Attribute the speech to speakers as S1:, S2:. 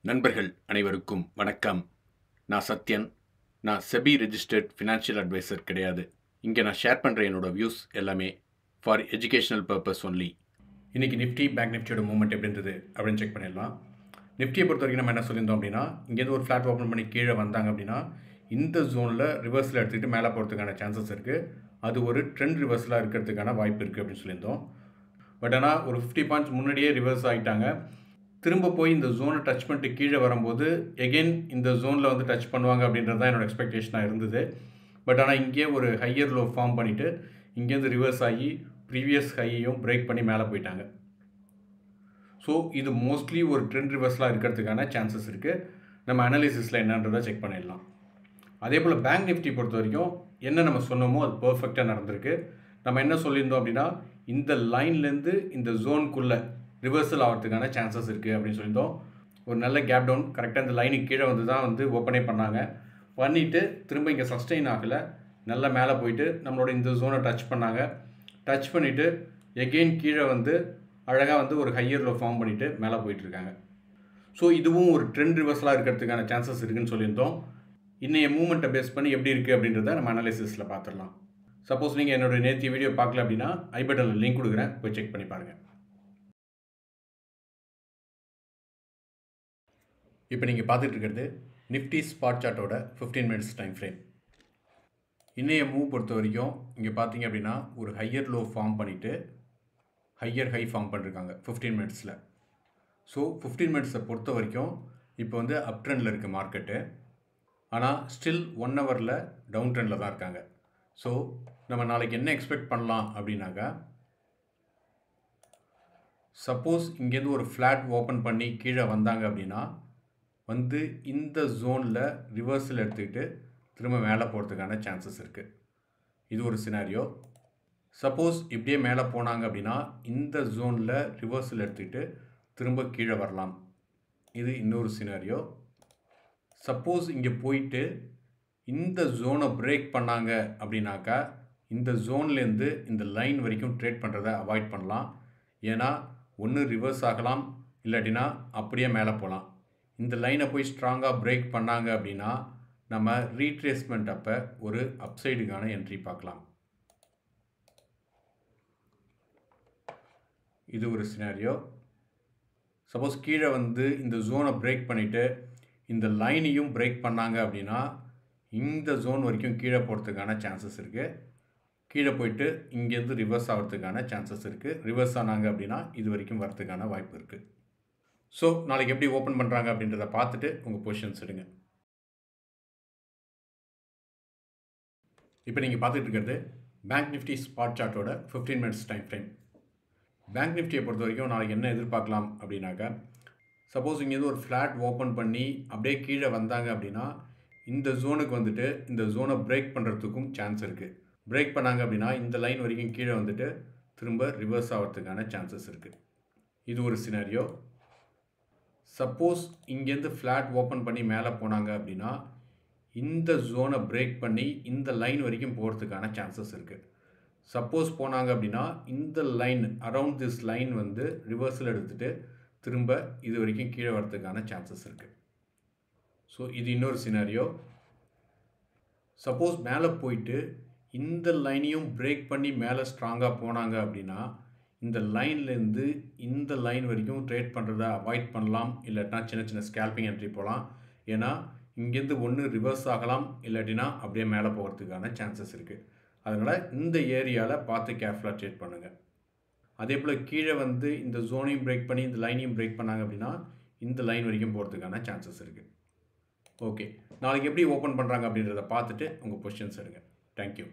S1: நண்பர்கள் அனைவருக்கும் வணக்கம். நான் சத்யன். நான் செபி ரெஜிஸ்டர்ட் ஃபினான்ஷியல் அட்வைசர் கிடையாது. இங்கே நான் ஷேர் பண்ணுற என்னோட வியூஸ் எல்லாமே ஃபார் எஜுகேஷனல் பர்பஸ் ஒன்லி. இன்றைக்கி நிஃப்டி பேங்க் நிஃப்டியோட மூவ்மெண்ட் எப்படி இருந்தது அப்படின்னு செக் பண்ணிடலாம். நிஃப்டியை பொறுத்த வரைக்கும் நம்ம என்ன சொல்லியிருந்தோம் அப்படின்னா, இங்கேருந்து ஒரு ஃப்ளாட் ஓப்பன் பண்ணி கீழே வந்தாங்க அப்படின்னா இந்த ஜோனில் ரிவர்ஸில் எடுத்துக்கிட்டு மேலே போகிறதுக்கான சான்சஸ் இருக்குது. அது ஒரு ட்ரெண்ட் ரிவர்ஸலாக இருக்கிறதுக்கான வாய்ப்பு இருக்குது அப்படின்னு சொல்லியிருந்தோம். பட் ஆனால் ஒரு 50 பாயிண்ட்ஸ் முன்னாடியே ரிவர்ஸ் ஆகிட்டாங்க. திரும்ப போய் இந்த ஜோனை டச் பண்ணிட்டு கீழே வரும்போது எகெயின் இந்த ஜோனில் வந்து டச் பண்ணுவாங்க அப்படின்றது தான் என்னோடய எக்ஸ்பெக்டேஷனாக இருந்தது. பட் ஆனால் இங்கே ஒரு ஹையர் லோ ஃபார்ம் பண்ணிவிட்டு இங்கேருந்து ரிவர்ஸ் ஆகி ப்ரீவியஸ் ஹையையும் பிரேக் பண்ணி மேலே போயிட்டாங்க. ஸோ இது மோஸ்ட்லி ஒரு ட்ரெண்ட் ரிவர்ஸ்லாம் இருக்கிறதுக்கான சான்சஸ் இருக்குது. நம்ம அனாலிசிஸில் என்னன்றதை செக் பண்ணிடலாம். அதே போல் பேங்க் நிஃப்டி பொறுத்த வரைக்கும் என்ன நம்ம சொன்னோமோ அது பர்ஃபெக்டாக நடந்திருக்கு. நம்ம என்ன சொல்லியிருந்தோம் அப்படின்னா, இந்த லைன்லேருந்து இந்த ஜோனுக்குள்ளே ரிவர்சல் ஆகிறதுக்கான சான்சஸ் இருக்குது அப்படின்னு சொல்லியிருந்தோம். ஒரு நல்ல கேப் டவுன் கரெக்டாக இந்த லைனுக்கு கீழே வந்து தான் வந்து ஓப்பனே பண்ணாங்க. பண்ணிவிட்டு திரும்ப இங்கே சஸ்டெயின் ஆகலை, நல்லா மேலே போயிட்டு நம்மளோட இந்த ஜோனை டச் பண்ணாங்க. டச் பண்ணிவிட்டு எகெயின் கீழே வந்து அழகாக வந்து ஒரு ஹையர் லோ ஃபார்ம் பண்ணிவிட்டு மேலே போயிட்டுருக்காங்க. ஸோ இதுவும் ஒரு ட்ரெண்ட் ரிவர்சலாக இருக்கிறதுக்கான சான்சஸ் இருக்குதுன்னு சொல்லியிருந்தோம். இன்னைய மூவ்மெண்ட்டை பேஸ் பண்ணி எப்படி இருக்குது அப்படின்றத நம்ம அனாலிசிஸில் பார்த்துடலாம். சப்போஸ் நீங்கள் என்னோடய நேற்றைய வீடியோ பார்க்கல அப்படின்னா ஐ பட்டனில் லிங்க் கொடுக்குறேன், போய் செக் பண்ணி பாருங்கள். இப்போ நீங்கள் பார்த்துட்டு இருக்கிறது நிஃப்டி ஸ்பாட் சார்ட்டோட 15 மினிட்ஸ் டைம் ஃப்ரேம். இன்றைய மூவ் பொறுத்த வரைக்கும் இங்கே பார்த்தீங்க அப்படின்னா ஒரு ஹையர் லோ ஃபார்ம் பண்ணிவிட்டு ஹையர் ஹை ஃபார்ம் பண்ணியிருக்காங்க 15 மினிட்ஸில். ஸோ 15 மினிட்ஸை பொறுத்த வரைக்கும் இப்போ வந்து அப் ட்ரெண்டில் இருக்குது மார்க்கெட்டு. ஆனால் ஸ்டில் 1 ஹவரில் டவுன் ட்ரெண்டில் தான் இருக்காங்க. ஸோ நம்ம நாளைக்கு என்ன எக்ஸ்பெக்ட் பண்ணலாம் அப்படின்னாக்கா, சப்போஸ் இங்கேருந்து ஒரு ஃப்ளாட் ஓப்பன் பண்ணி கீழே வந்தாங்க அப்படின்னா வந்து இந்த ஜோனில் ரிவர்ஸில் எடுத்துக்கிட்டு திரும்ப மேலே போகிறதுக்கான சான்சஸ் இருக்குது. இது ஒரு சினாரியோ. சப்போஸ் இப்படியே மேலே போனாங்க அப்படின்னா இந்த ஜோனில் ரிவர்ஸில் எடுத்துக்கிட்டு திரும்ப கீழே வரலாம். இது இன்னொரு சினாரியோ. சப்போஸ் இங்கே போயிட்டு இந்த ஜோனை பிரேக் பண்ணாங்க அப்படின்னாக்கா இந்த ஜோன்லேருந்து இந்த லைன் வரைக்கும் ட்ரேட் பண்ணுறதை அவாய்ட் பண்ணலாம். ஏன்னா ஒன்று ரிவர்ஸ் ஆகலாம், இல்லாட்டினா அப்படியே மேலே போகலாம். இந்த லைனை போய் ஸ்ட்ராங்காக பிரேக் பண்ணாங்க அப்படின்னா நம்ம ரீட்ரேஸ்மெண்ட் அப்போ ஒரு அப்சைடுக்கான என்ட்ரி பார்க்கலாம். இது ஒரு சினாரியோ. சப்போஸ் கீழே வந்து இந்த ஜோனை பிரேக் பண்ணிவிட்டு இந்த லைனையும் பிரேக் பண்ணாங்க அப்படின்னா இந்த ஜோன் வரைக்கும் கீழே போகிறதுக்கான சான்சஸ் இருக்குது. கீழே போயிட்டு இங்கேருந்து ரிவர்ஸ் ஆகிறதுக்கான சான்சஸ் இருக்குது. ரிவர்ஸ் ஆனாங்க அப்படின்னா இது வரைக்கும் வரதுக்கான வாய்ப்பு இருக்குது. ஸோ நாளைக்கு எப்படி ஓப்பன் பண்ணுறாங்க அப்படின்றத பார்த்துட்டு உங்கள் பொசிஷன்ஸ் எடுங்க. இப்போ நீங்கள் பார்த்துட்டு இருக்கிறது பேங்க் நிஃப்டி ஸ்பாட் சார்ட்டோட 15 மினிட்ஸ் டைம் ஃப்ரேம். பேங்க் நிஃப்டியை பொறுத்த வரைக்கும் நாளைக்கு என்ன எதிர்பார்க்கலாம் அப்படின்னாக்கா, சப்போஸ் இங்கேருந்து ஒரு ஃப்ளாட் ஓப்பன் பண்ணி அப்படியே கீழே வந்தாங்க அப்படின்னா இந்த ஜோனுக்கு வந்துட்டு இந்த ஜோனை பிரேக் பண்ணுறதுக்கும் சான்ஸ் இருக்குது. பிரேக் பண்ணாங்க அப்படின்னா இந்த லைன் வரைக்கும் கீழே வந்துட்டு திரும்ப ரிவர்ஸ் ஆகிறதுக்கான சான்சஸ் இருக்குது. இது ஒரு சினாரியோ. சப்போஸ் இங்கேருந்து ஃப்ளாட் ஓப்பன் பண்ணி மேலே போனாங்க அப்படின்னா இந்த ஜோனை பிரேக் பண்ணி இந்த லைன் வரைக்கும் போகிறதுக்கான சான்சஸ் இருக்குது. சப்போஸ் போனாங்க அப்படின்னா இந்த லைன் அரவுண்ட் திஸ் லைன் வந்து ரிவர்ஸில் எடுத்துகிட்டு திரும்ப இது வரைக்கும் கீழே வரதுக்கான சான்சஸ் இருக்குது. ஸோ இது இன்னொரு சினாரியோ. சப்போஸ் மேலே போயிட்டு இந்த லைனையும் பிரேக் பண்ணி மேலே ஸ்ட்ராங்காக போனாங்க அப்படின்னா இந்த லைன்லேருந்து இந்த லைன் வரைக்கும் ட்ரேட் பண்ணுறதை அவாய்ட் பண்ணலாம், இல்லாட்டினா சின்ன சின்ன ஸ்கேல்பிங் என்ட்ரி போகலாம். ஏன்னா இங்கேருந்து ஒன்று ரிவர்ஸ் ஆகலாம், இல்லாட்டினா அப்படியே மேலே போகிறதுக்கான சான்சஸ் இருக்குது. அதனால் இந்த ஏரியாவில் பார்த்து கேர்ஃபுல்லாக ட்ரேட் பண்ணுங்கள். அதே போல் கீழே வந்து இந்த ஜோனையும் பிரேக் பண்ணி இந்த லைனையும் பிரேக் பண்ணாங்க அப்படின்னா இந்த லைன் வரைக்கும் போகிறதுக்கான சான்சஸ் இருக்குது. ஓகே, நாளைக்கு எப்படி ஓப்பன் பண்ணுறாங்க அப்படின்றத பார்த்துட்டு உங்கள் பொசிஷன்ஸ் எடுங்க. தேங்க்யூ.